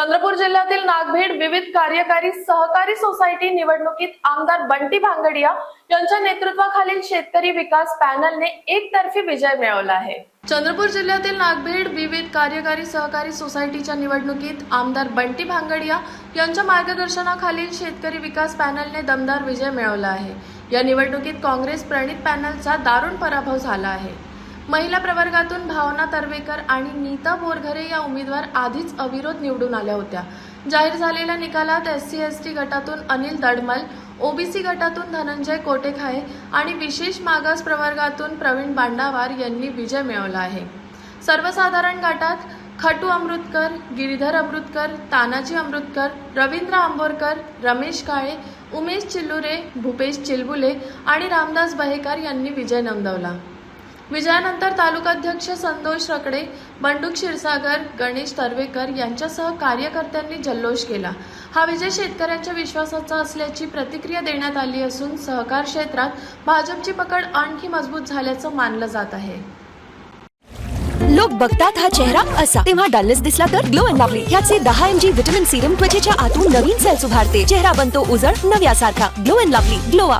चंद्रपूर जिल्ह्यातील नागभीड विविध कार्यकारी सहकारी सोसायटी निवडणुकीत आमदार बंटी भांगडिया यांच्या नेतृत्वाखालील शेतकरी विकास पॅनलने एकतर्फी विजय मिळवला आहे। चंद्रपूर जिल्ह्यातील नागभीड विविध कार्यकारी सहकारी सोसायटीच्या निवडणुकीत आमदार बंटी भांगडिया यांच्या मार्गदर्शनाखालील शेतकरी विकास पॅनलने दमदार विजय मिळवला आहे। या निवडणुकीत काँग्रेस प्रणित पॅनलचा दारुण पराभव झाला आहे। महिला प्रवर्गातून भावना तरवेकर आणि नीता बोरघरे या उमेदवार आधीच अविरोध निवडून आल्या होत्या। जाहीर झालेल्या निकालात SC/ST गटातून अनिल दडमल, OBC गटातून धनंजय कोटेखाये आणि विशेष मागास प्रवर्गातून प्रवीण बांडावार यांनी विजय मिळवला आहे। सर्वसाधारण गटात खटू अमृतकर, गिरीधर अमृतकर, तानाजी अमृतकर, रवींद्र आंबोरकर, रमेश काळे, उमेश चिल्लुरे, भूपेश चिलबुले आणि रामदास बहेकर यांनी विजय नोंदवला। विजयानंतर तालुकाध्यक्ष संतोष रकडे, बंडू क्षीरसागर, गणेश तरवेकर यांच्यासह कार्यकर्त्यांनी जल्लोष केला। हा विजय शेतकऱ्यांच्या विश्वासाचा असल्याची प्रतिक्रिया देण्यात आली असून सहकार क्षेत्रात भाजपची पकड आणखी मजबूत झाल्याचं मानलं जात आहे। लोक बघतात हा चेहरा असा, तेव्हा डलनेस दिसला तर ग्लो अँड लवली ह्याचे 10 mg विटामिन सीरम त्वचेच्या आतून नवीन सेल्स उभारते। चेहरा बनतो उजळ नव्यासारखा। Glow and lovely, glow up.